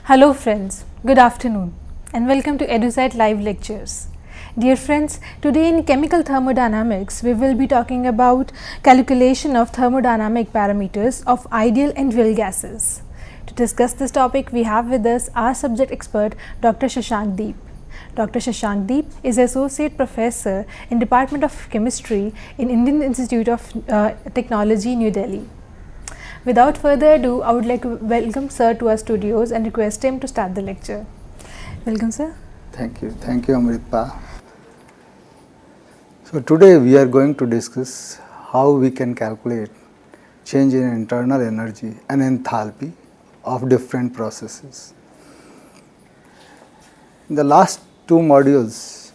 Hello friends, good afternoon and welcome to EduSite Live Lectures. Dear friends, today in chemical thermodynamics we will be talking about calculation of thermodynamic parameters of ideal and real gases. To discuss this topic we have with us our subject expert Dr. Shashank Deep. Dr. Shashank Deep is Associate Professor in Department of Chemistry in Indian Institute of Technology, New Delhi. Without further ado, I would like to welcome Sir to our studios and request him to start the lecture. Welcome, Sir. Thank you, Amritpa. So today we are going to discuss how we can calculate change in internal energy and enthalpy of different processes. In the last two modules,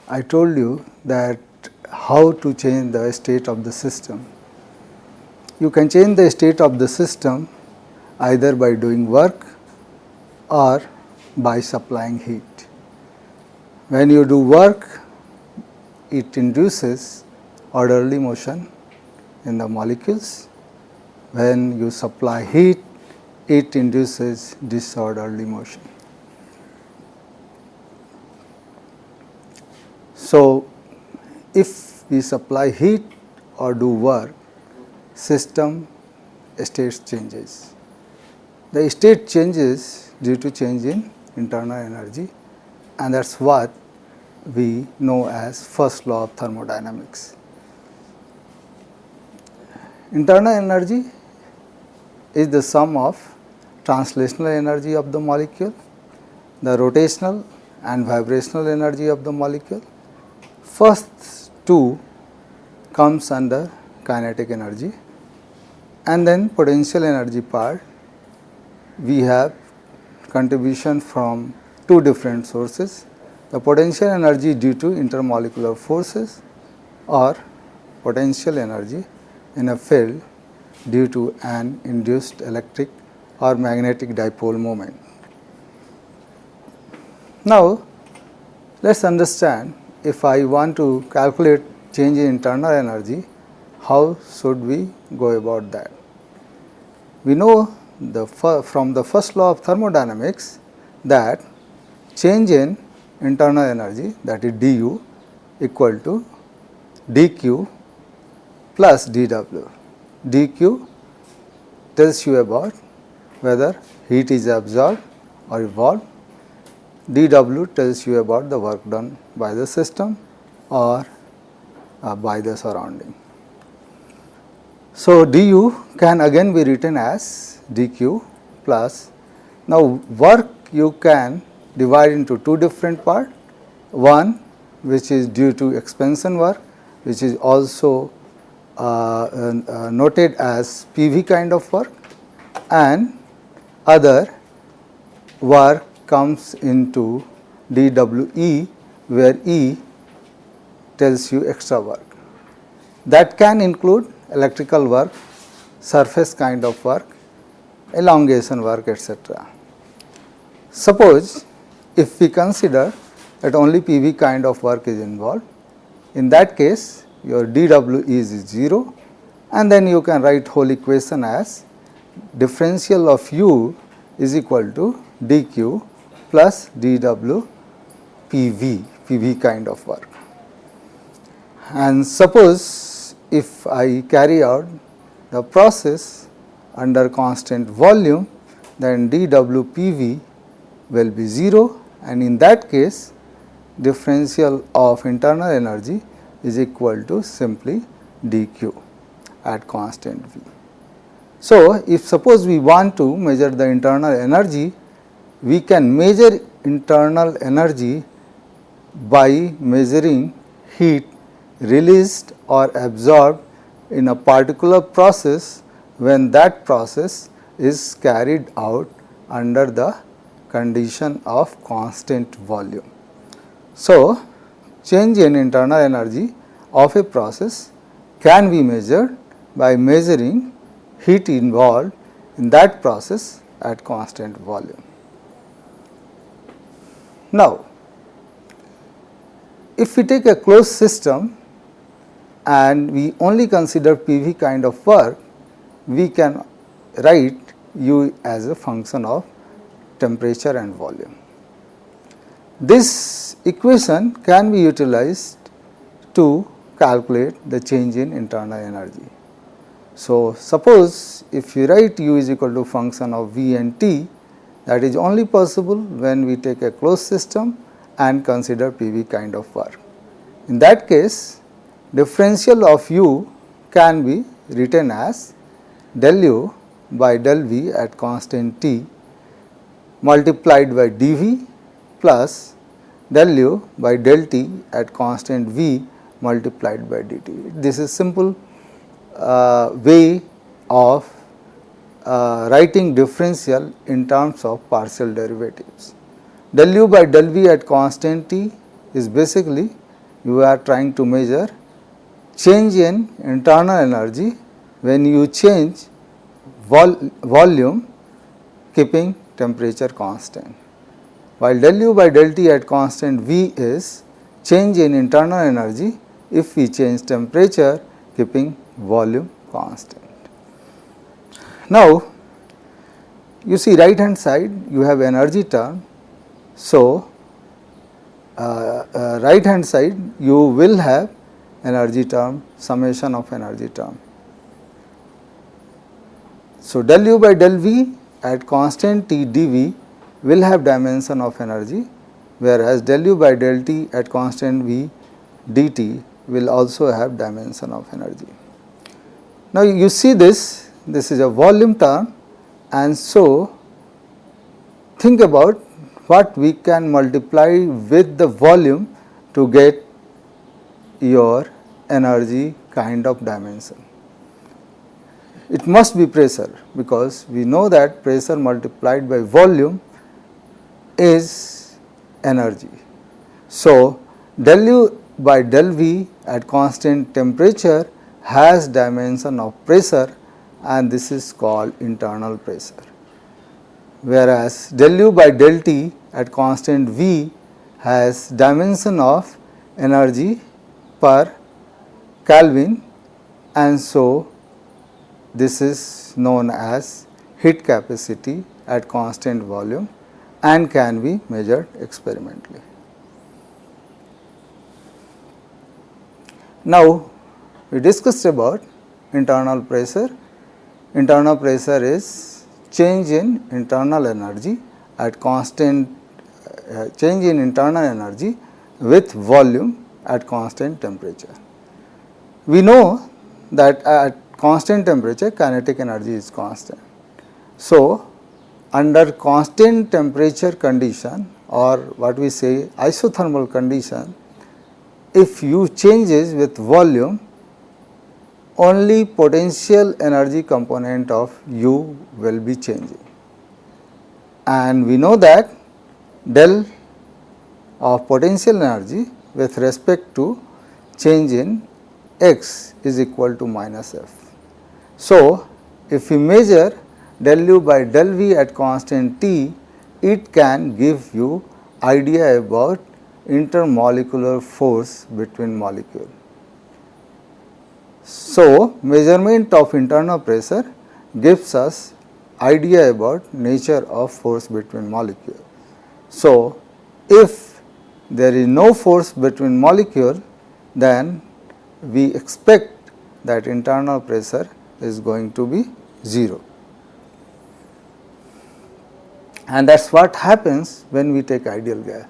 I told you that how to change the state of the system. You can change the state of the system either by doing work or by supplying heat. When you do work, it induces orderly motion in the molecules. When you supply heat, it induces disorderly motion. So, if we supply heat or do work, system state changes. The state changes due to change in internal energy, and that is what we know as first law of thermodynamics. Internal energy is the sum of translational energy of the molecule, the rotational and vibrational energy of the molecule. First two comes under kinetic energy, and then potential energy part we have contribution from two different sources, the potential energy due to intermolecular forces or potential energy in a field due to an induced electric or magnetic dipole moment. Now, let us understand, if I want to calculate change in internal energy, how should we go about that? We know from the first law of thermodynamics that change in internal energy, that is du, equal to dq plus dw. dq tells you about whether heat is absorbed or evolved. dw tells you about the work done by the system or by the surrounding. So, du can again be written as dq plus, now work you can divide into two different parts, one which is due to expansion work, which is also noted as PV kind of work, and other work comes into dwe, where E tells you extra work. That can include electrical work, surface kind of work, elongation work, etc. Suppose if we consider that only PV kind of work is involved, in that case your dwe is 0, and then you can write whole equation as differential of u is equal to dq plus dw PV kind of work. And suppose if I carry out the process under constant volume, then dWPV will be 0, and in that case differential of internal energy is equal to simply dq at constant V. So, if suppose we want to measure the internal energy, we can measure internal energy by measuring heat released or absorbed in a particular process when that process is carried out under the condition of constant volume. So, change in internal energy of a process can be measured by measuring heat involved in that process at constant volume. Now, if we take a closed system and we only consider PV kind of work, we can write U as a function of temperature and volume. This equation can be utilized to calculate the change in internal energy. So, suppose if you write U is equal to function of V and T, that is only possible when we take a closed system and consider PV kind of work. In that case, differential of U can be written as del U by del V at constant T multiplied by dV plus del U by del T at constant V multiplied by dt. This is simple way of writing differential in terms of partial derivatives. Del U by del V at constant T is basically you are trying to measure change in internal energy when you change volume keeping temperature constant, while del U by del T at constant V is change in internal energy if we change temperature keeping volume constant. Now, you see right hand side you have energy term. So, right hand side you will have energy term, summation of energy term. So, del U by del V at constant T dV will have dimension of energy, whereas del U by del T at constant V dt will also have dimension of energy. Now, you see this is a volume term, and so think about what we can multiply with the volume to get your energy kind of dimension. It must be pressure, because we know that pressure multiplied by volume is energy. So, del U by del V at constant temperature has dimension of pressure, and this is called internal pressure, whereas del U by del T at constant V has dimension of energy per Kelvin, and so this is known as heat capacity at constant volume and can be measured experimentally. Now, we discussed about internal pressure. Internal pressure is change in internal energy at constant change in internal energy with volume at constant temperature. We know that at constant temperature kinetic energy is constant. So, under constant temperature condition, or what we say isothermal condition, if U changes with volume, only potential energy component of U will be changing, and we know that del of potential energy with respect to change in x is equal to minus f. So, if we measure del U by del V at constant T, it can give you idea about intermolecular force between molecule. So, measurement of internal pressure gives us idea about nature of force between molecule. So, if there is no force between molecule, then we expect that internal pressure is going to be 0, and that is what happens when we take ideal gas.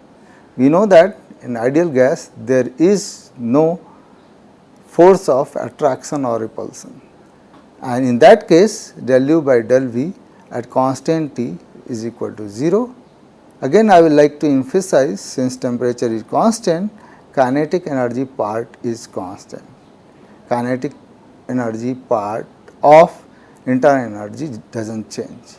We know that in ideal gas there is no force of attraction or repulsion, and in that case del U by del V at constant T is equal to 0. Again, I would like to emphasize, since temperature is constant, kinetic energy part is constant. Kinetic energy part of internal energy does not change,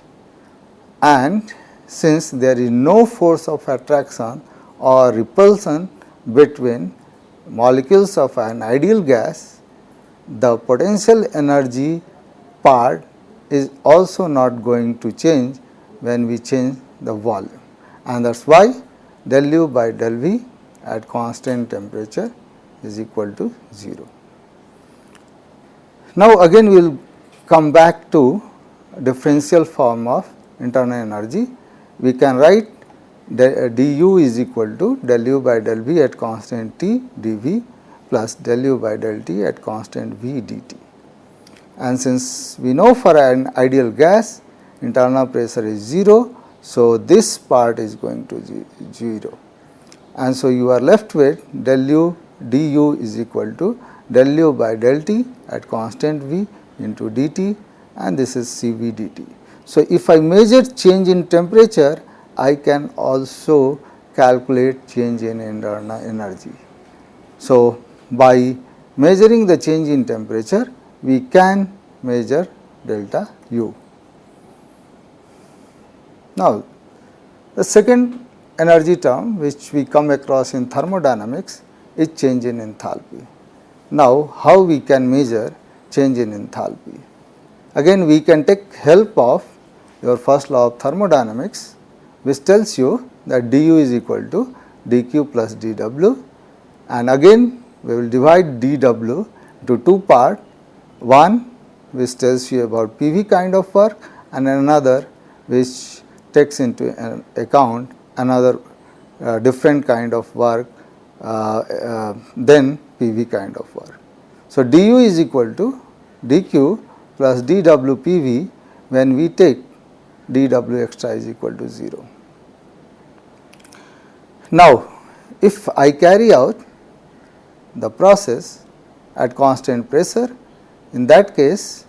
and since there is no force of attraction or repulsion between molecules of an ideal gas, the potential energy part is also not going to change when we change the volume, and that is why del u by del v at constant temperature is equal to 0. Now, again we will come back to differential form of internal energy. We can write du is equal to del u by del v at constant T dV plus del u by del T at constant V dt. And since we know for an ideal gas internal pressure is 0, so this part is going to 0. And so you are left with del u du is equal to del u by del T at constant V into dt, and this is Cv dt. So, if I measure change in temperature, I can also calculate change in internal energy. So, by measuring the change in temperature, we can measure delta U. Now, the second energy term which we come across in thermodynamics is change in enthalpy. Now, how we can measure change in enthalpy? Again, we can take help of your first law of thermodynamics, which tells you that du is equal to dq plus dw, and again we will divide dw into two parts, one which tells you about PV kind of work and another which takes into account another different kind of work than PV kind of work. So, du is equal to dq plus dw PV when we take dw extra is equal to 0. Now, if I carry out the process at constant pressure, in that case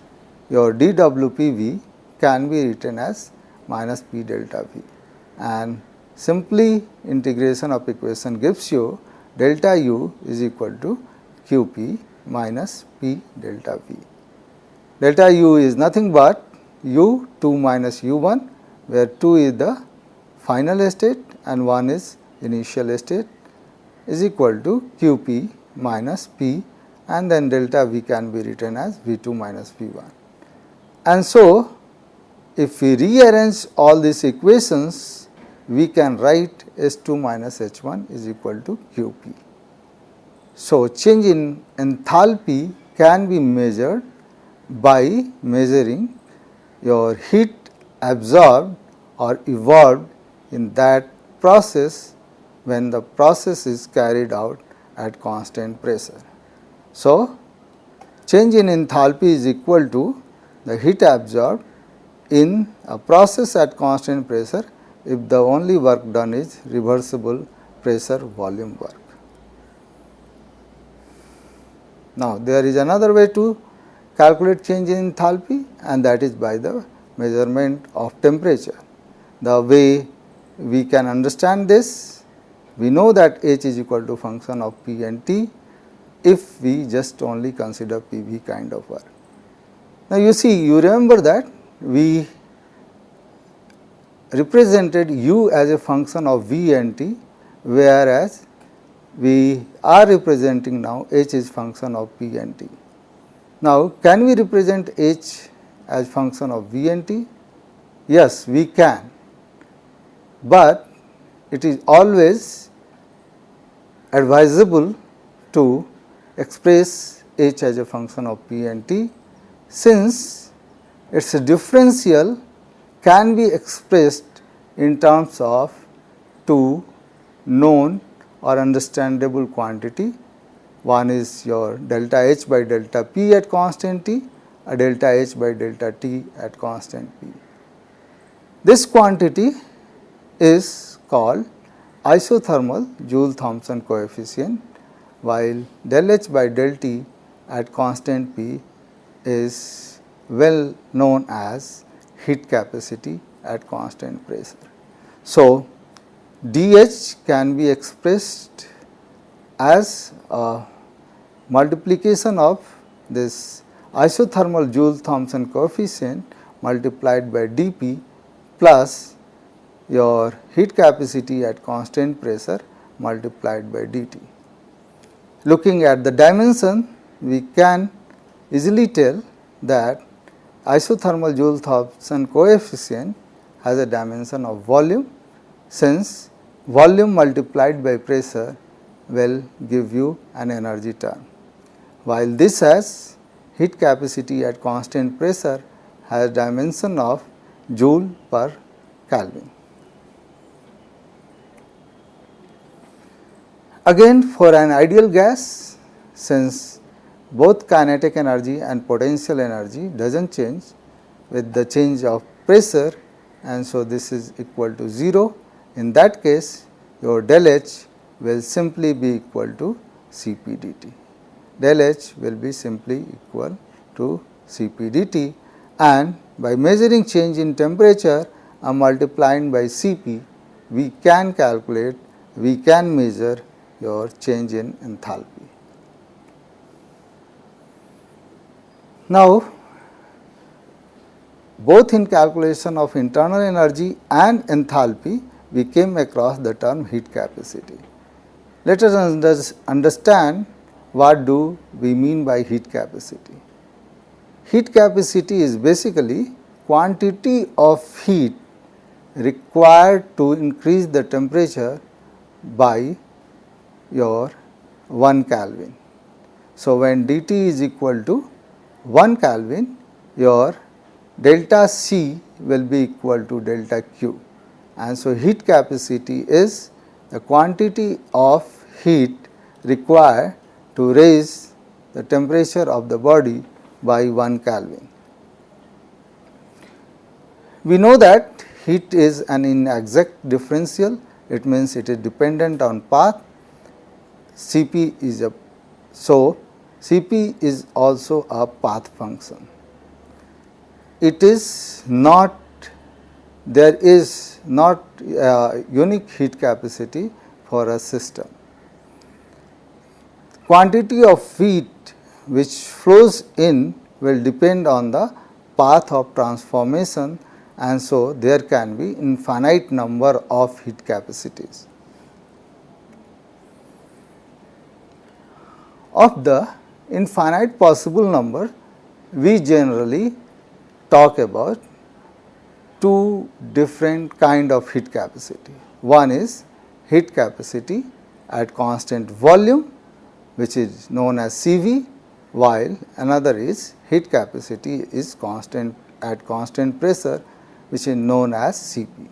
your dw PV can be written as minus P delta V, and simply integration of equation gives you delta U is equal to Qp minus P delta V. Delta U is nothing but U2 minus U1, where 2 is the final state and 1 is initial state, is equal to Qp minus P, and then delta V can be written as V2 minus V1. And so, if we rearrange all these equations, we can write S2 minus H1 is equal to Qp. So, change in enthalpy can be measured by measuring your heat absorbed or evolved in that process when the process is carried out at constant pressure. So, change in enthalpy is equal to the heat absorbed in a process at constant pressure if the only work done is reversible pressure volume work. Now, there is another way to calculate change in enthalpy, and that is by the measurement of temperature. The way we can understand this, we know that H is equal to function of P and T if we just only consider PV kind of work. Now, you see, you remember that we represented U as a function of V and T, whereas we are representing now H is function of P and T. Now, can we represent H as function of V and T? Yes, we can, but it is always advisable to express H as a function of P and T, since its differential can be expressed in terms of two known or understandable quantity. One is your delta H by delta P at constant T, a delta H by delta T at constant P. This quantity is called isothermal Joule-Thomson coefficient, while del H by del T at constant P is well known as heat capacity at constant pressure. So, dH can be expressed as a multiplication of this isothermal Joule-Thomson coefficient multiplied by dP plus your heat capacity at constant pressure multiplied by dt. Looking at the dimension, we can easily tell that isothermal Joule-Thomson coefficient has a dimension of volume, since volume multiplied by pressure will give you an energy term, while this has heat capacity at constant pressure has dimension of joule per Kelvin. Again, for an ideal gas, since both kinetic energy and potential energy does not change with the change of pressure, and so this is equal to 0. In that case, your del H will simply be equal to Cp dt. Del H will be simply equal to Cp dt, and by measuring change in temperature and multiplying by Cp, we can calculate, we can measure your change in enthalpy. Now, both in calculation of internal energy and enthalpy, we came across the term heat capacity. Let us understand what do we mean by heat capacity. Heat capacity is basically quantity of heat required to increase the temperature by your 1 Kelvin. So, when dt is equal to 1 Kelvin, your delta C will be equal to delta Q, and so heat capacity is the quantity of heat required to raise the temperature of the body by 1 Kelvin. We know that heat is an inexact differential, it means it is dependent on path. Cp is a, so Cp is also a path function. It is not, there is not a unique heat capacity for a system. Quantity of heat which flows in will depend on the path of transformation, and so there can be infinite number of heat capacities. Of the infinite possible number, we generally talk about two different kind of heat capacity. One is heat capacity at constant volume, which is known as Cv, while another is heat capacity is constant at constant pressure, which is known as Cp.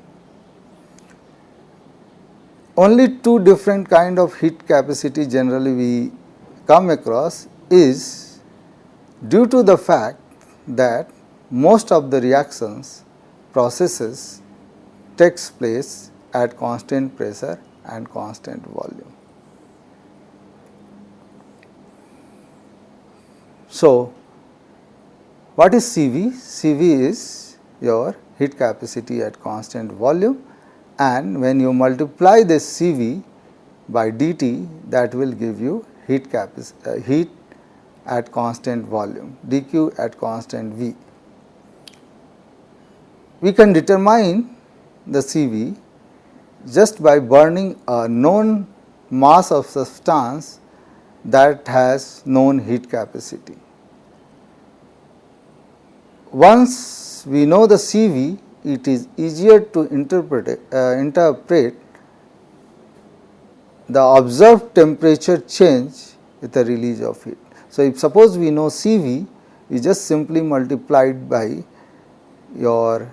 Only two different kind of heat capacity generally we come across is due to the fact that most of the reactions processes takes place at constant pressure and constant volume. So, what is Cv? Cv is your heat capacity at constant volume, and when you multiply this Cv by dt, that will give you heat at constant volume, dq at constant V. We can determine the Cv just by burning a known mass of substance that has known heat capacity. Once we know the Cv, it is easier to interpret the observed temperature change with the release of heat. So, if suppose we know Cv, we just simply multiplied by your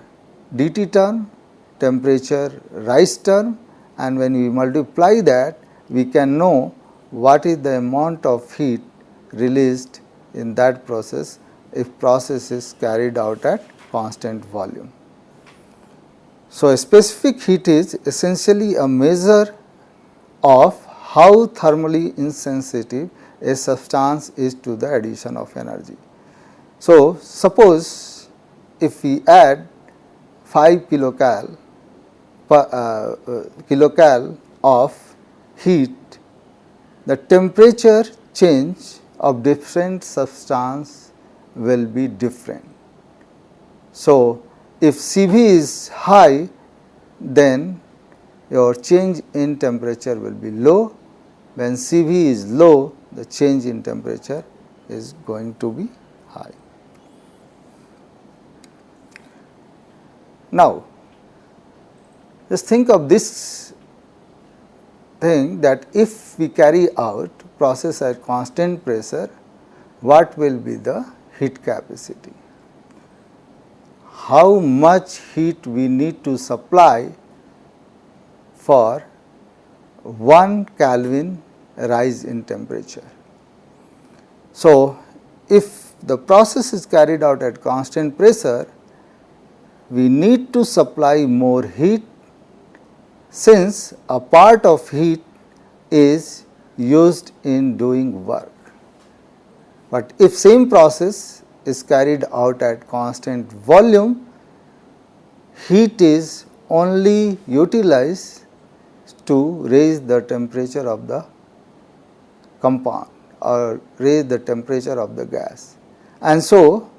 dt term, temperature rise term, and when we multiply that, we can know what is the amount of heat released in that process if process is carried out at constant volume. So, a specific heat is essentially a measure of how thermally insensitive a substance is to the addition of energy. So, suppose if we add 5 kilocal of heat, the temperature change of different substance will be different. So, if Cv is high, then your change in temperature will be low. When Cv is low, the change in temperature is going to be high. Now, just think of this thing that if we carry out process at constant pressure, what will be the heat capacity? How much heat we need to supply for 1 Kelvin rise in temperature. So, if the process is carried out at constant pressure, we need to supply more heat, since a part of heat is used in doing work. But if same process is carried out at constant volume, heat is only utilized to raise the temperature of the compound or raise the temperature of the gas. And so,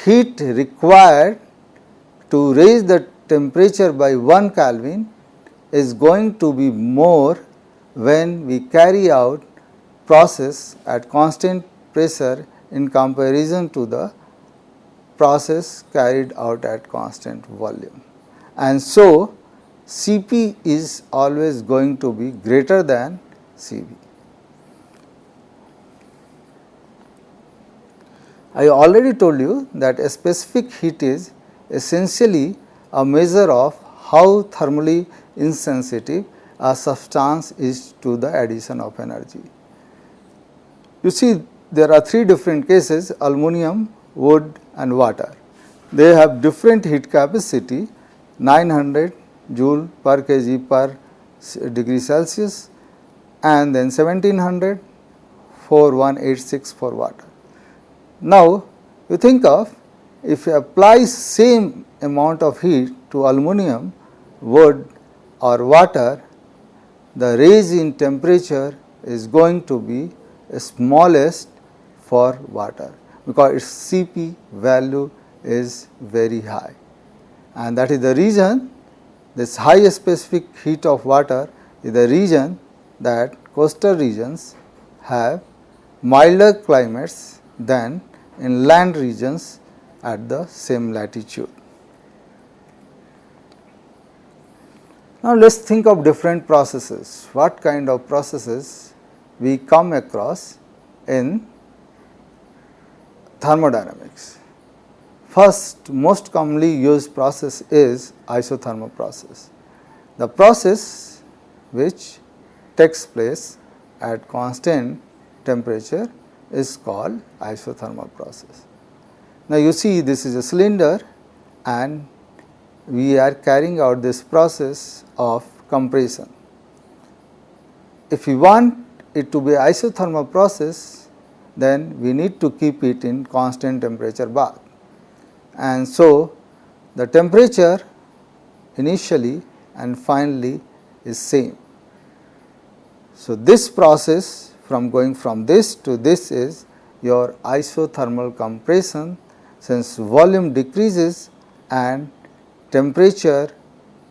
heat required to raise the temperature by 1 Kelvin is going to be more when we carry out process at constant pressure in comparison to the process carried out at constant volume. And so, Cp is always going to be greater than Cv. I already told you that a specific heat is essentially a measure of how thermally insensitive a substance is to the addition of energy. You see, there are 3 different cases: aluminum, wood and water. They have different heat capacity: 900 joule per kg per degree Celsius, and then 1700, 4186 for water. Now, you think of, if you apply same amount of heat to aluminum, wood or water, the raise in temperature is going to be smallest for water, because its Cp value is very high, and that is the reason this high specific heat of water is the reason that coastal regions have milder climates than inland regions at the same latitude. Now, let us think of different processes. What kind of processes we come across in thermodynamics? First, most commonly used process is isothermal process. The process which takes place at constant temperature is called isothermal process. Now, you see, this is a cylinder and we are carrying out this process of compression. If we want it to be isothermal process, then we need to keep it in constant temperature bath. And so, the temperature initially and finally is same. So, this process from going from this to this is your isothermal compression, since volume decreases and temperature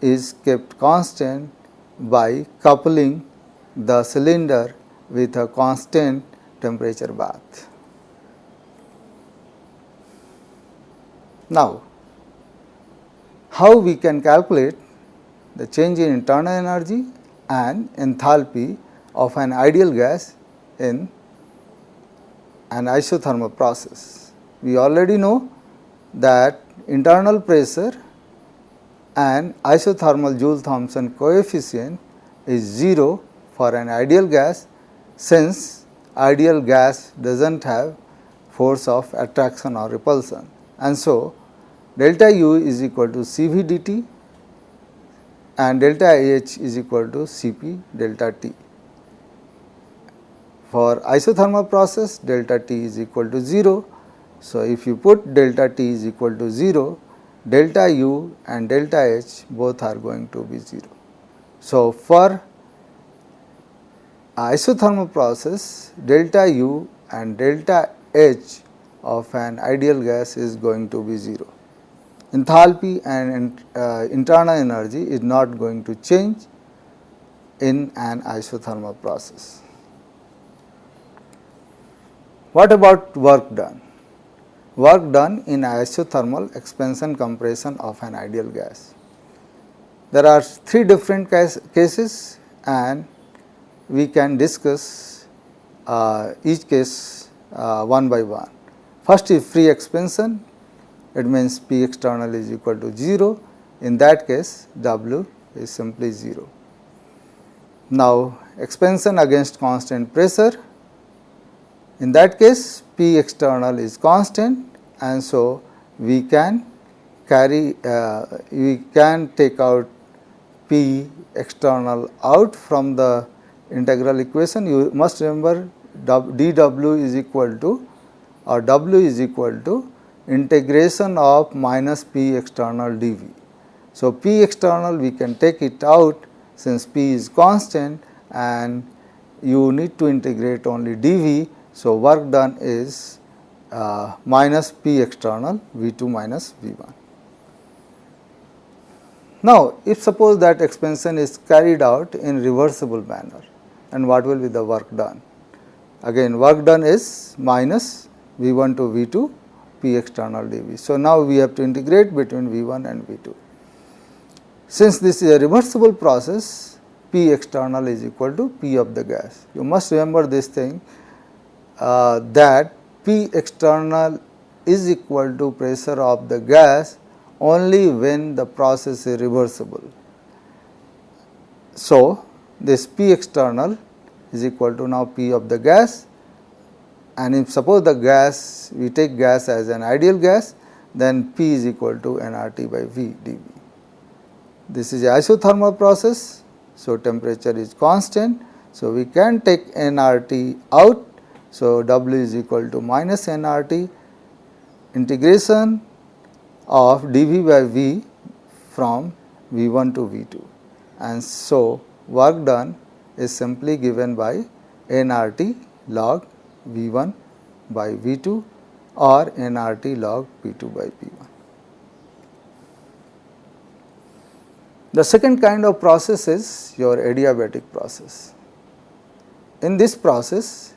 is kept constant by coupling the cylinder with a constant temperature bath. Now, how we can calculate the change in internal energy and enthalpy of an ideal gas in an isothermal process? We already know that internal pressure and isothermal Joule-Thomson coefficient is 0 for an ideal gas, since ideal gas does not have force of attraction or repulsion. And so, delta U is equal to Cv dt and delta H is equal to Cp delta T. For isothermal process, delta T is equal to 0. So, if you put delta T is equal to 0, delta U and delta H both are going to be 0. So, for isothermal process, delta U and delta H of an ideal gas is going to be 0. Enthalpy and internal energy is not going to change in an isothermal process. What about work done? Work done in isothermal expansion compression of an ideal gas. There are 3 different cases, and we can discuss each case one by one. First is free expansion, it means P external is equal to 0. In that case, W is simply 0. Now, expansion against constant pressure, in that case P external is constant, and so we can we can take out P external out from the integral equation. You must remember dW is equal to, or W is equal to, integration of minus P external dV. So, P external we can take it out since P is constant and you need to integrate only dV. So, work done is minus P external V2 minus V1. Now, if suppose that expansion is carried out in reversible manner, and what will be the work done? Again, work done is minus V1 to V2 P external dV. So, now we have to integrate between V1 and V2. Since this is a reversible process, P external is equal to P of the gas. You must remember this thing, that P external is equal to pressure of the gas only when the process is reversible. So, this P external is equal to now P of the gas, and if suppose the gas, we take gas as an ideal gas, then P is equal to nRT by V dV. This is a isothermal process, so temperature is constant. So, we can take nRT out. So, W is equal to minus nRT integration of dV by V from V1 to V2, and so work done is simply given by nRT log V1 by V2 or nRT log P2 by P1. The second kind of process is your adiabatic process. In this process,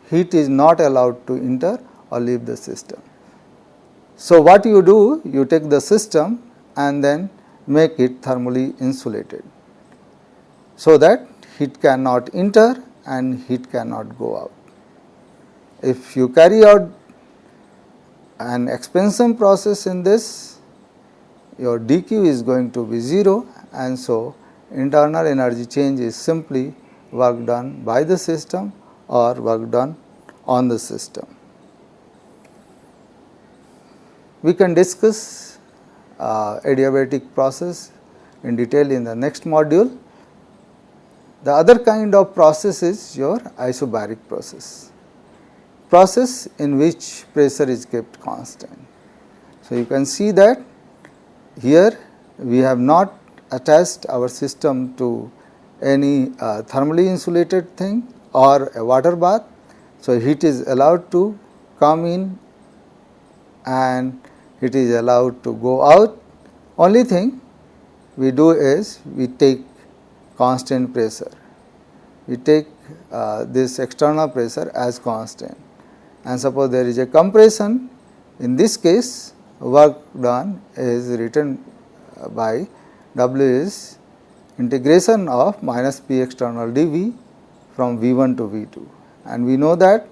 heat is not allowed to enter or leave the system. So, what you do, you take the system and then make it thermally insulated, so that heat cannot enter and heat cannot go out. If you carry out an expansion process in this, your dq is going to be 0, and so internal energy change is simply work done by the system or work done on the system. We can discuss adiabatic process in detail in the next module. The other kind of process is your isobaric process in which pressure is kept constant. So, you can see that here we have not attached our system to any thermally insulated thing or a water bath. So, heat is allowed to come in and it is allowed to go out. Only thing we do is we take constant pressure, we take this external pressure as constant, and suppose there is a compression. In this case, work done is written by W is integration of minus P external dV from V1 to V2, and we know that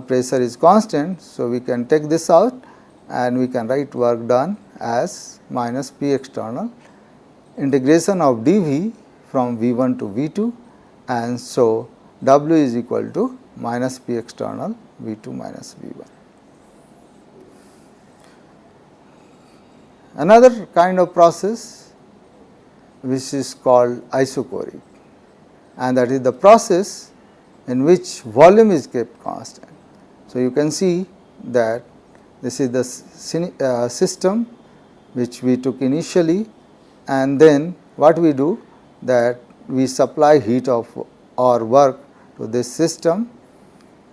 pressure is constant. So, we can take this out and we can write work done as minus P external integration of dV from V1 to V2, and so W is equal to minus P external V2 minus V1. Another kind of process which is called isochoric, and that is the process in which volume is kept constant. So, you can see that this is the system which we took initially, and then what we do, that we supply heat of or work to this system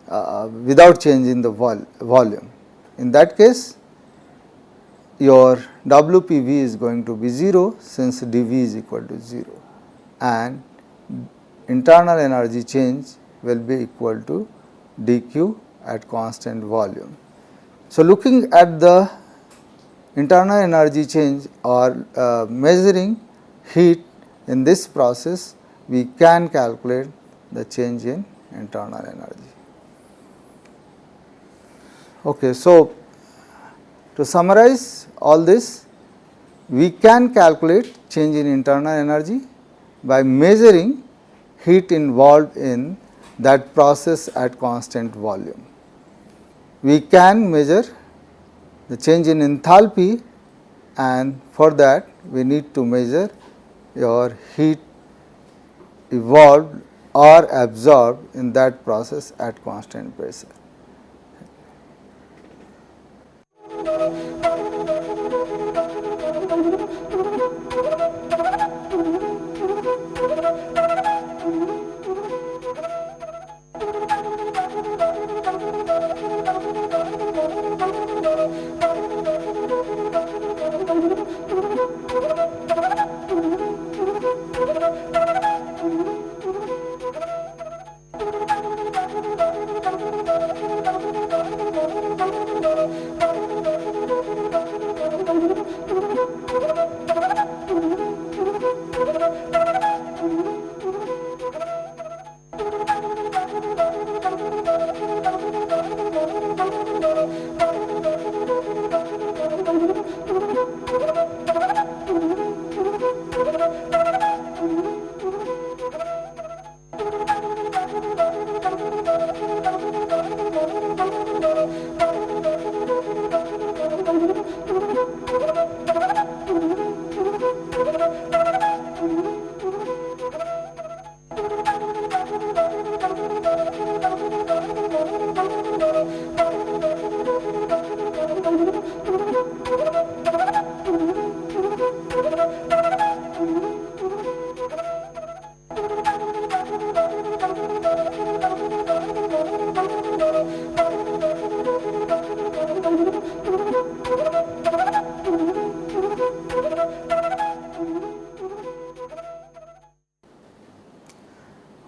without changing the volume. In that case, your WPV is going to be 0 since dV is equal to 0, and internal energy change will be equal to dQ at constant volume. So, looking at the internal energy change or measuring heat in this process, we can calculate the change in internal energy. Okay, so to summarize all this, we can calculate change in internal energy by measuring heat involved in that process at constant volume. We can measure the change in enthalpy, and for that we need to measure your heat evolved or absorbed in that process at constant pressure.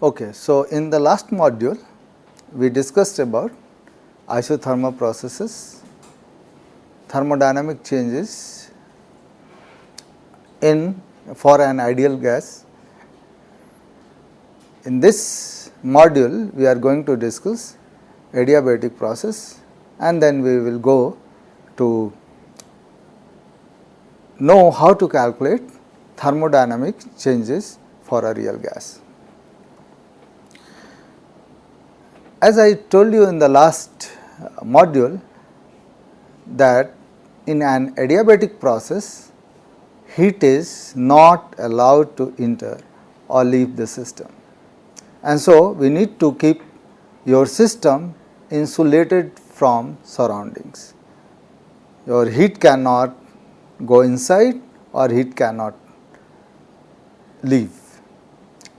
Okay, so in the last module we discussed about isothermal processes, thermodynamic changes in for an ideal gas. In this module we are going to discuss adiabatic process, and then we will go to know how to calculate thermodynamic changes for a real gas. As I told you in the last module that in an adiabatic process, heat is not allowed to enter or leave the system, and so we need to keep your system insulated from surroundings. Your heat cannot go inside or heat cannot leave,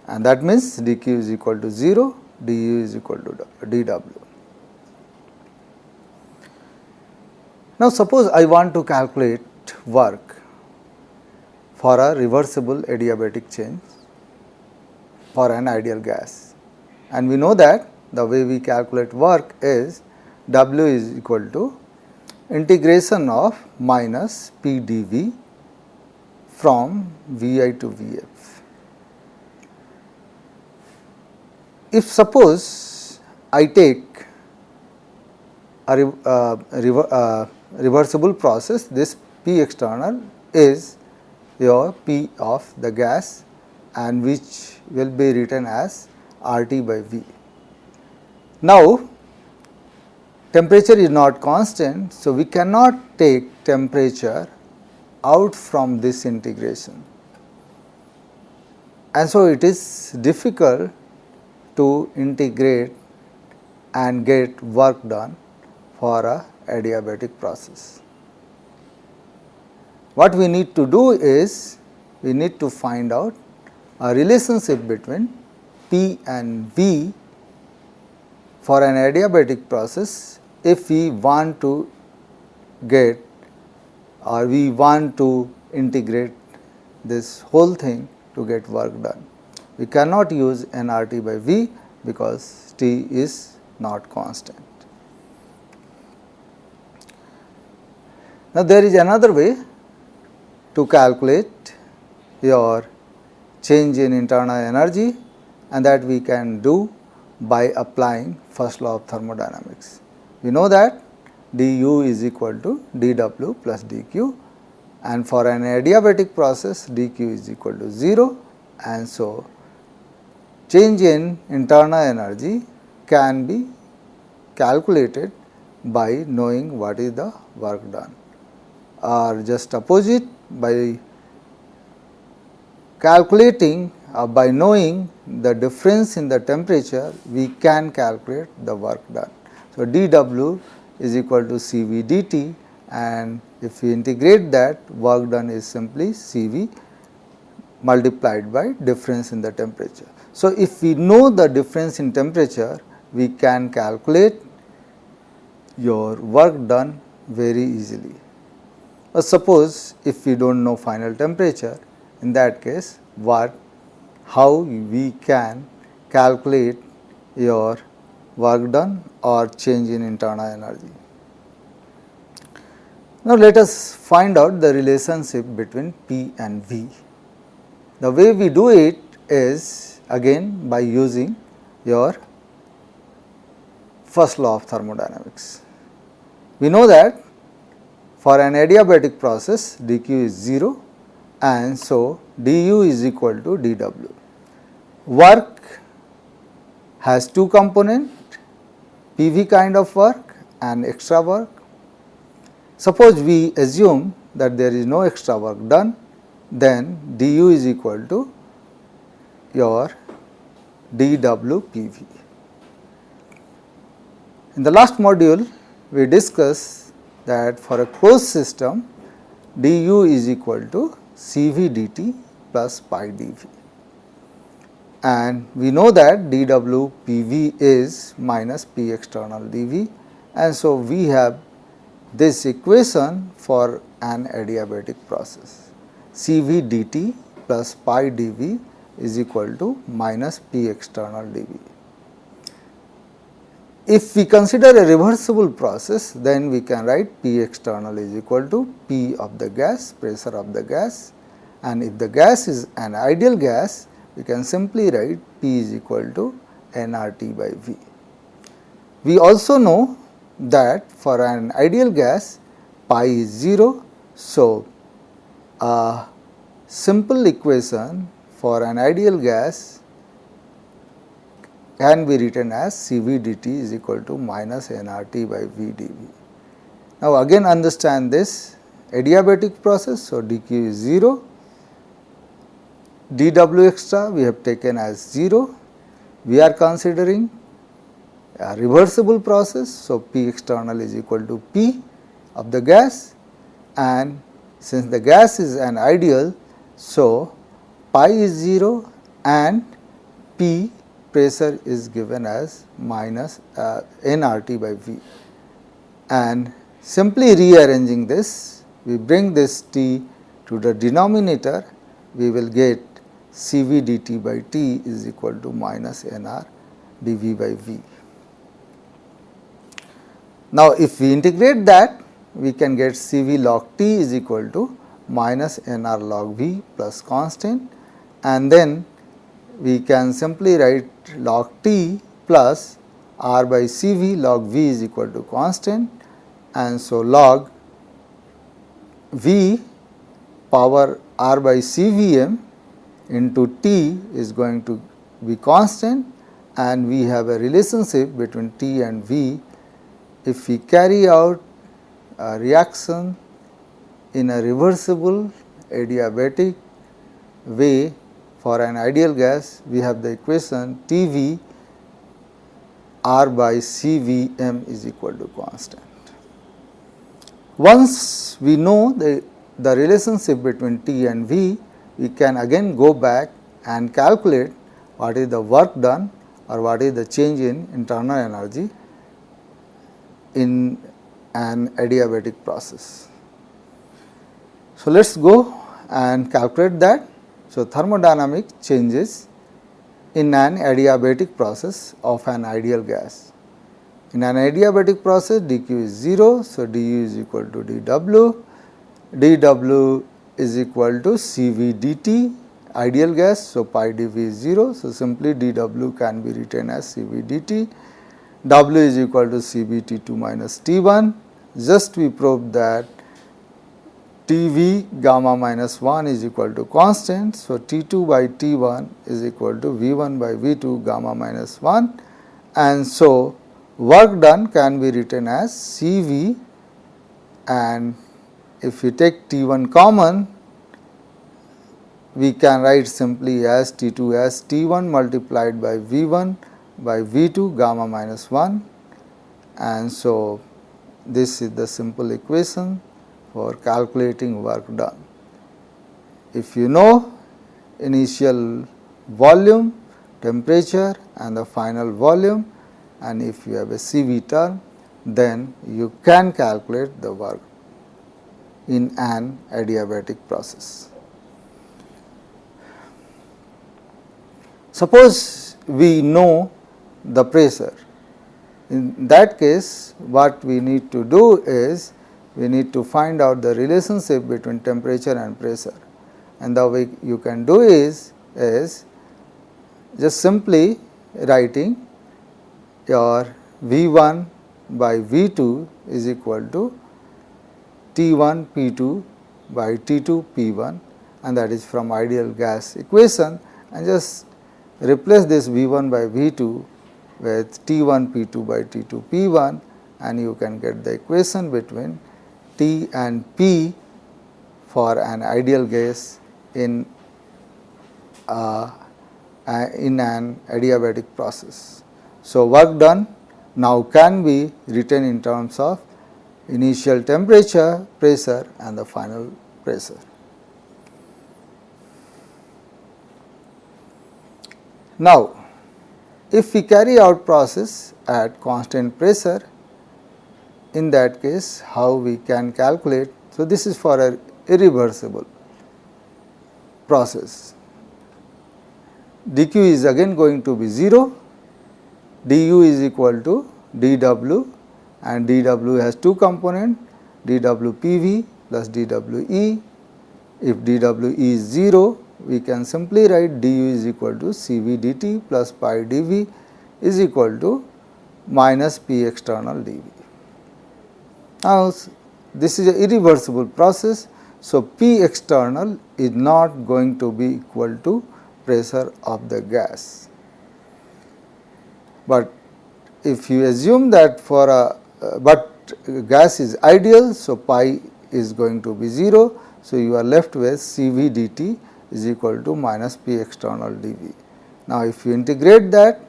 and that means dq is equal to 0, du is equal to dw. Now, suppose I want to calculate work for a reversible adiabatic change for an ideal gas, and we know that the way we calculate work is W is equal to integration of minus P dV from Vi to Vf. If suppose I take a reversible process, this P external is your P of the gas, and which will be written as RT by V. Now, temperature is not constant, so we cannot take temperature out from this integration, and so it is difficult to integrate and get work done for a adiabatic process. What we need to do is we need to find out a relationship between P and V for an adiabatic process if we want to get or we want to integrate this whole thing to get work done. We cannot use nRT by V because T is not constant. Now, there is another way to calculate your change in internal energy, and that we can do by applying first law of thermodynamics. We know that du is equal to dw plus dq, and for an adiabatic process dq is equal to 0, and so change in internal energy can be calculated by knowing what is the work done, or just opposite, by calculating by knowing the difference in the temperature we can calculate the work done. So, dw is equal to Cv dt, and if we integrate that, work done is simply Cv multiplied by difference in the temperature. So, if we know the difference in temperature, we can calculate your work done very easily. But suppose if we do not know final temperature, in that case how we can calculate your work done or change in internal energy. Now, let us find out the relationship between P and V. The way we do it is again by using your first law of thermodynamics. We know that for an adiabatic process dq is 0, and so du is equal to dw. Work has two components, PV kind of work and extra work. Suppose we assume that there is no extra work done, then du is equal to your dw/pv. In the last module, we discussed that for a closed system, du is equal to Cv dt plus pi dv, and we know that dw/pv is minus p external dv, and so we have this equation for an adiabatic process. Cv dt plus pi dv is equal to minus p external dv. If we consider a reversible process, then we can write P external is equal to P of the gas, pressure of the gas, and if the gas is an ideal gas, we can simply write P is equal to nRT by V. We also know that for an ideal gas, pi is 0. So, a simple equation for an ideal gas can be written as Cv dt is equal to minus nRT by V dV. Now, again understand this adiabatic process. So, dq is 0, dw extra we have taken as 0. We are considering a reversible process. So, P external is equal to P of the gas, and since the gas is an ideal, so pi is 0 and P pressure is given as minus nRT by V, and simply rearranging this, we bring this T to the denominator, we will get Cv dt by T is equal to minus nR dV by V. Now, if we integrate that, we can get Cv log T is equal to minus nR log V plus constant, and then we can simply write log T plus R by Cv log V is equal to constant, and so log V power R by Cvm into T is going to be constant, and we have a relationship between T and V. If we carry out a reaction in a reversible adiabatic way for an ideal gas, we have the equation Tv R by Cvm is equal to constant. Once we know the relationship between T and V, we can again go back and calculate what is the work done or what is the change in internal energy in an adiabatic process. So, let us go and calculate that. So, thermodynamic changes in an adiabatic process of an ideal gas. In an adiabatic process, dq is 0, so du is equal to dw, dw is equal to Cv dt, ideal gas. So, pi dV is 0. So, simply dW can be written as Cv dt. W is equal to Cv T2 minus T1. Just we proved that Tv gamma minus 1 is equal to constant. So, T2 by T1 is equal to V1 by V2 gamma minus 1, and so work done can be written as Cv, and if you take T1 common, we can write simply as T2 as T1 multiplied by V1 by V2 gamma minus 1, and so this is the simple equation for calculating work done. If you know initial volume, temperature and the final volume, and if you have a Cv term, then you can calculate the work in an adiabatic process. Suppose we know the pressure. In that case, what we need to do is we need to find out the relationship between temperature and pressure, and the way you can do is just simply writing your V1 by V2 is equal to T1 P2 by T2 P1, and that is from ideal gas equation, and just replace this V1 by V2 with T1 P2 by T2 P1, and you can get the equation between T and P for an ideal gas in an adiabatic process. So, work done now can be written in terms of initial temperature, pressure and the final pressure. Now, if we carry out process at constant pressure, in that case how we can calculate. So, this is for a irreversible process. dq is again going to be 0, du is equal to dw, and dw has two components, dwpv plus dwe. If dwe is 0, we can simply write du is equal to Cv dt plus pi dv is equal to minus P external dV. Now, this is an irreversible process. So, P external is not going to be equal to pressure of the gas. But if you assume that for a but gas is ideal, so pi is going to be 0. So, you are left with Cv dt is equal to minus P external dV. Now, if you integrate that,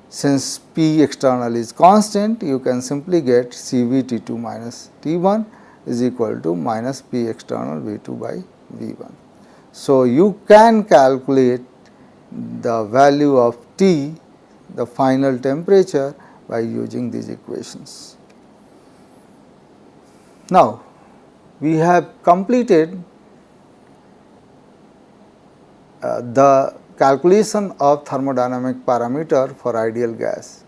since P external is constant, you can simply get Cv T2 minus T1 is equal to minus P external V2 by V1. So, you can calculate the value of T, the final temperature, by using these equations. Now, we have completed the calculation of thermodynamic parameter for ideal gas.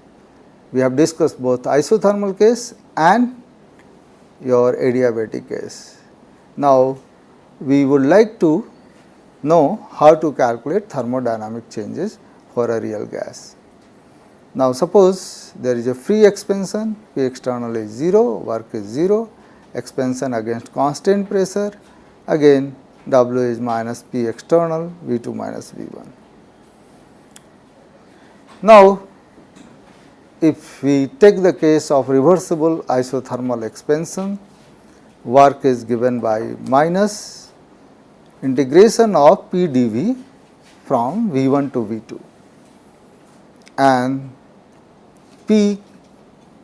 We have discussed both isothermal case and your adiabatic case. Now, we would like to know how to calculate thermodynamic changes for a real gas. Now, suppose there is a free expansion, P external is 0, work is 0, expansion against constant pressure, again W is minus P external, V2 minus V1. Now, if we take the case of reversible isothermal expansion, work is given by minus integration of P dV from V1 to V2, and P,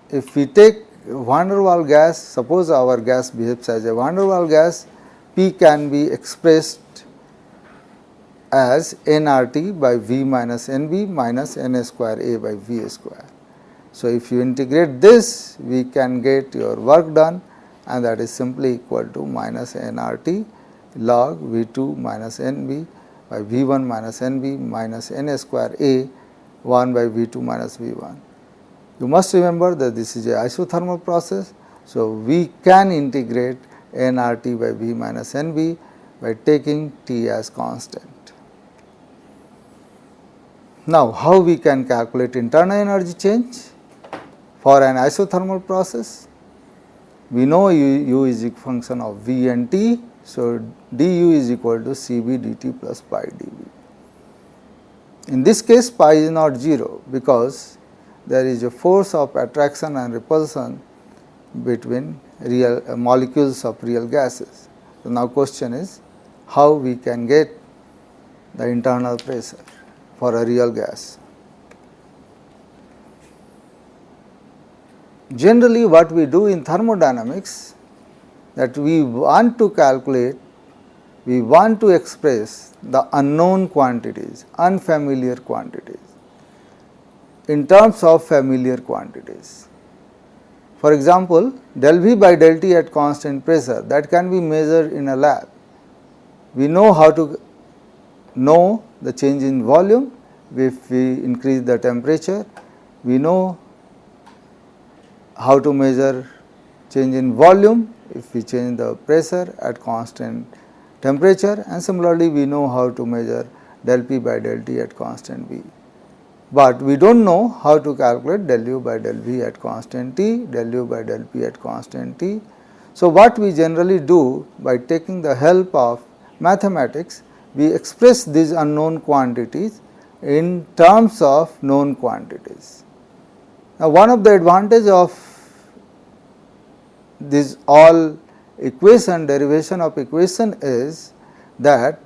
if we take van der Waals gas, suppose our gas behaves as a van der Waals gas, P can be expressed as nRT by V minus Nb minus Na square A by V square. So, if you integrate this, we can get your work done, and that is simply equal to minus nRT log V2 minus Nb by V1 minus Nb minus Na square A 1 by V2 minus V1. You must remember that this is a isothermal process. So, we can integrate nRT by V minus Nb by taking T as constant. Now, how we can calculate internal energy change for an isothermal process? We know U is a function of V and T. So, du is equal to Cv dt plus pi dV. In this case, pi is not 0 because there is a force of attraction and repulsion between real molecules of real gases. So, now question is how we can get the internal pressure for a real gas. Generally, what we do in thermodynamics, that we want to calculate, we want to express the unknown quantities, unfamiliar quantities in terms of familiar quantities. For example, del V by del T at constant pressure, that can be measured in a lab. We know how to know the change in volume if we increase the temperature. We know how to measure change in volume if we change the pressure at constant temperature, and similarly we know how to measure del P by del T at constant V. But we do not know how to calculate del U by del V at constant T, del U by del P at constant T. So, what we generally do by taking the help of mathematics, we express these unknown quantities in terms of known quantities. Now, one of the advantage of this all equation, derivation of equation is that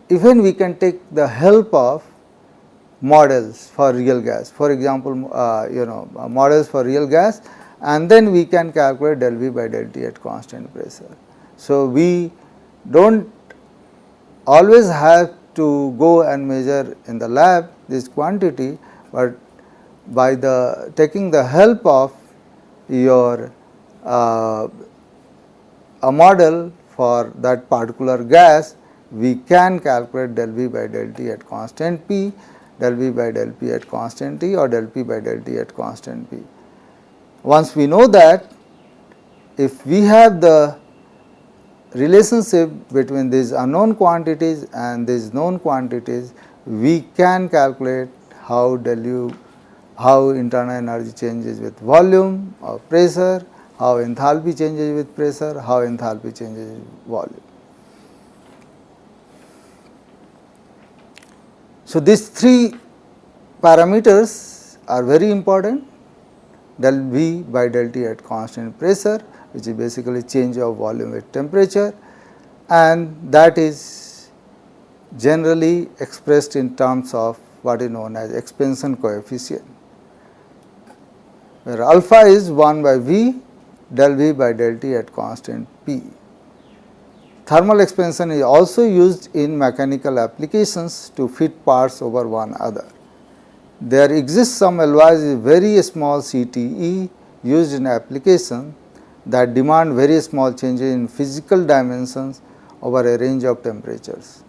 even we can take the help of models for real gas. For example, models for real gas, and then we can calculate del V by del T at constant pressure. So, we do not always have to go and measure in the lab this quantity, but by taking the help of your a model for that particular gas, we can calculate del V by del T at constant P, del V by del P at constant T, or del P by del T at constant P. Once we know that, if we have the relationship between these unknown quantities and these known quantities, we can calculate how how internal energy changes with volume or pressure, how enthalpy changes with pressure, how enthalpy changes with volume. So, these three parameters are very important: del V by del T at constant pressure, which is basically change of volume with temperature, and that is generally expressed in terms of what is known as expansion coefficient, where alpha is 1 by V del V by del T at constant P. Thermal expansion is also used in mechanical applications to fit parts over one other. There exists some otherwise very small CTE used in application that demand very small changes in physical dimensions over a range of temperatures.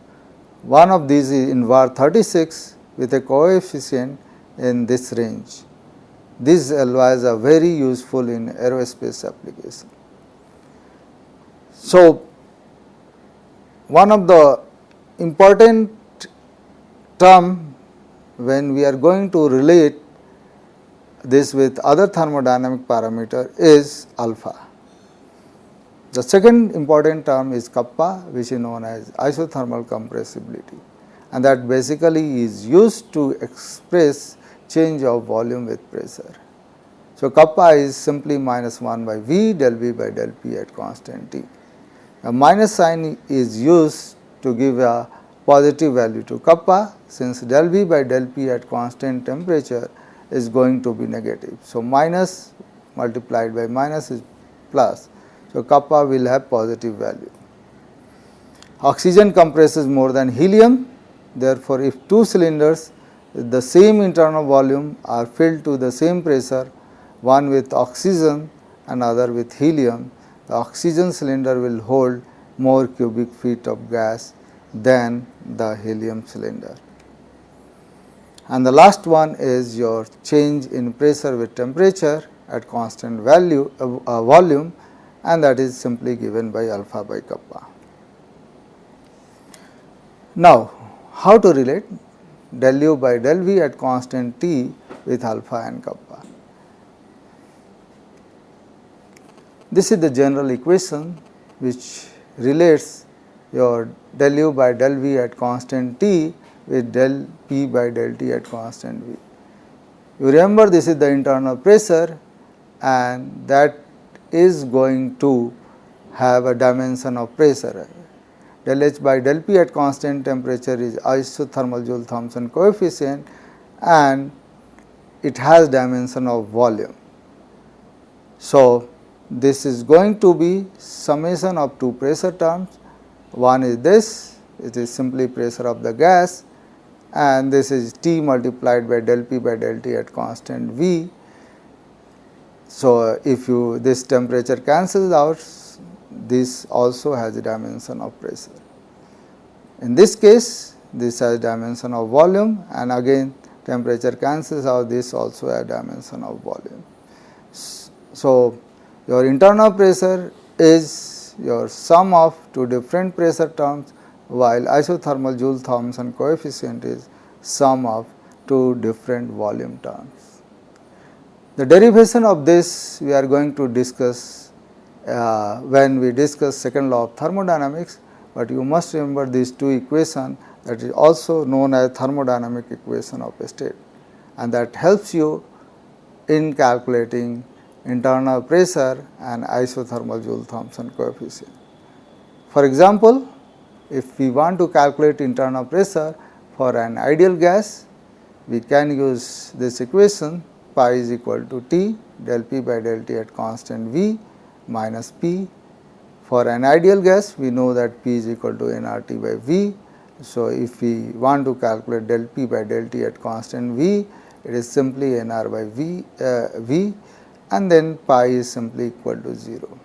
One of these is in var 36 with a coefficient in this range. These alloys are very useful in aerospace application. So, one of the important term when we are going to relate this with other thermodynamic parameter is alpha. The second important term is kappa, which is known as isothermal compressibility, and that basically is used to express change of volume with pressure. So, kappa is simply minus 1 by V del V by del P at constant T. A minus sign is used to give a positive value to kappa, since del V by del P at constant temperature is going to be negative. So, minus multiplied by minus is plus. So, kappa will have positive value. Oxygen compresses more than helium. Therefore, if two cylinders with the same internal volume are filled to the same pressure, one with oxygen and other with helium, the oxygen cylinder will hold more cubic feet of gas than the helium cylinder. And the last one is your change in pressure with temperature at constant volume, and that is simply given by alpha by kappa. Now, how to relate? del u by del v at constant t with alpha and kappa. This is the general equation which relates your del u by del v at constant t with del p by del t at constant v. You remember this is the internal pressure and that is going to have a dimension of pressure. Del H by del P at constant temperature is isothermal Joule-Thomson coefficient and it has dimension of volume. So, this is going to be summation of two pressure terms. One is this, it is simply pressure of the gas, and this is T multiplied by del P by del T at constant V. So, if you this temperature cancels out, this also has a dimension of pressure. In this case, this has dimension of volume, and again temperature cancels out, this also has dimension of volume. So, your internal pressure is your sum of two different pressure terms, while isothermal Joule-Thomson coefficient is sum of two different volume terms. The derivation of this we are going to discuss when we discuss second law of thermodynamics, but you must remember these two equations, that is also known as thermodynamic equation of a state, and that helps you in calculating internal pressure and isothermal Joule-Thomson coefficient. For example, if we want to calculate internal pressure for an ideal gas, we can use this equation pi is equal to T del P by del T at constant V minus P. For an ideal gas, we know that P is equal to nRT by V. So, if we want to calculate del P by del T at constant V, it is simply nR by V, and then pi is simply equal to 0.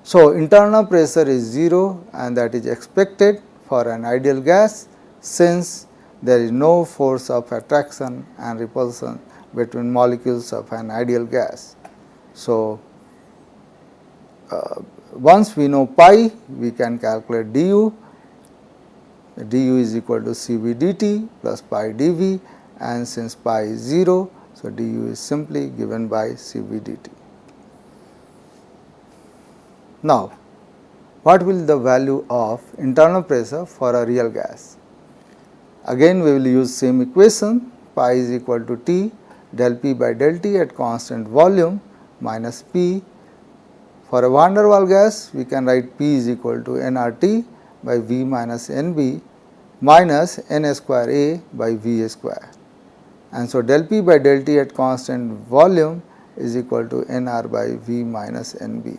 So, internal pressure is 0 and that is expected for an ideal gas, since there is no force of attraction and repulsion between molecules of an ideal gas. So, once we know pi, we can calculate du. Du is equal to Cv dt plus pi dV, and since pi is 0, so du is simply given by Cv dt. Now, what will the value of internal pressure for a real gas? Again we will use same equation, pi is equal to T del P by del T at constant volume minus P. For a van der Waals gas, we can write P is equal to nRT by V minus Nb minus N square A by V square. And so, del P by del T at constant volume is equal to nR by V minus Nb.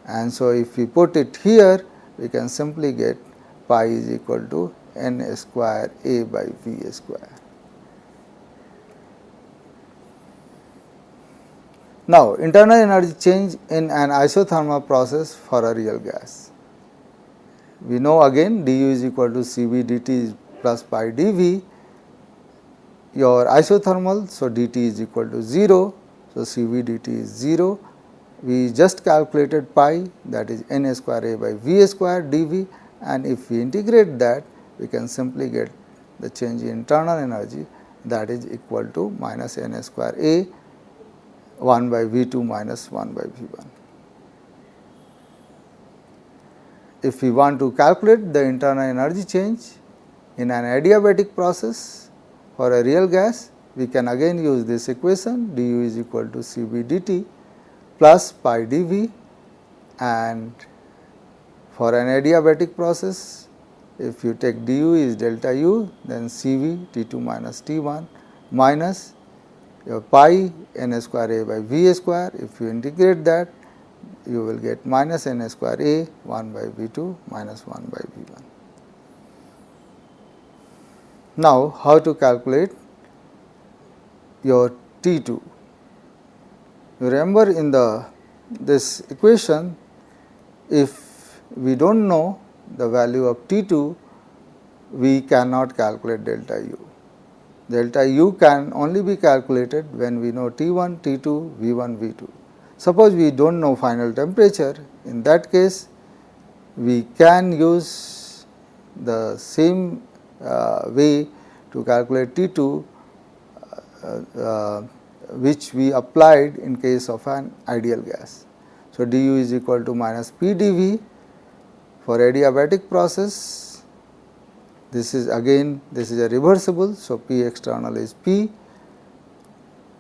And so, if we put it here, we can simply get pi is equal to N square A by V square. Now, internal energy change in an isothermal process for a real gas. We know again du is equal to Cv dt plus pi dV. Your isothermal, so dt is equal to 0, so Cv dt is 0. We just calculated pi, that is N square A by V square dV, and if we integrate that, we can simply get the change in internal energy, that is equal to minus N square A 1 by V2 minus 1 by V1. If we want to calculate the internal energy change in an adiabatic process for a real gas, we can again use this equation, du is equal to Cv dt plus pi dV, and for an adiabatic process, if you take du is delta u, then Cv T2 minus T1 minus your pi N square A by V square. If you integrate that, you will get minus N square A 1 by V2 minus 1 by V1. Now, how to calculate your T2? You remember in this equation, if we do not know the value of T2, we cannot calculate delta U. Delta U can only be calculated when we know T1, T2, V1, V2. Suppose we do not know final temperature, in that case we can use the same way to calculate T2 which we applied in case of an ideal gas. So, du is equal to minus P dV for adiabatic process. This is again a reversible. So, P external is P.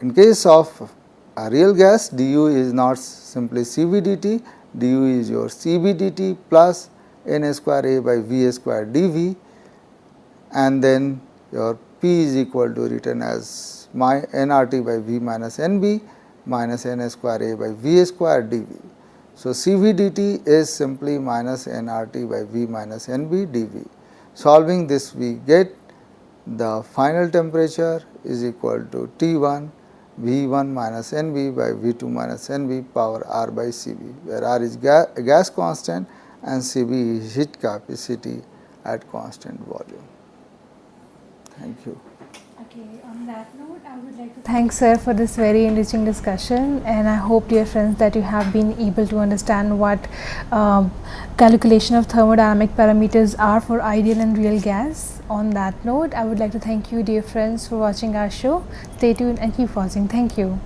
In case of a real gas, du is not simply Cv dt, du is your Cb dt plus n square A by V square dV, and then your P is equal to written as my nRT by V minus Nb minus n square A by V square dV. So, Cv dt is simply minus nRT by V minus Nb dV. Solving this, we get the final temperature is equal to T1 V1 minus Nb by V2 minus Nb power R by Cv, where R is gas constant and Cv is heat capacity at constant volume. Thank you. Okay, on that note, I would like to thank sir for this very enriching discussion, and I hope, dear friends, that you have been able to understand what calculation of thermodynamic parameters are for ideal and real gas. On that note, I would like to thank you, dear friends, for watching our show. Stay tuned and keep watching. Thank you.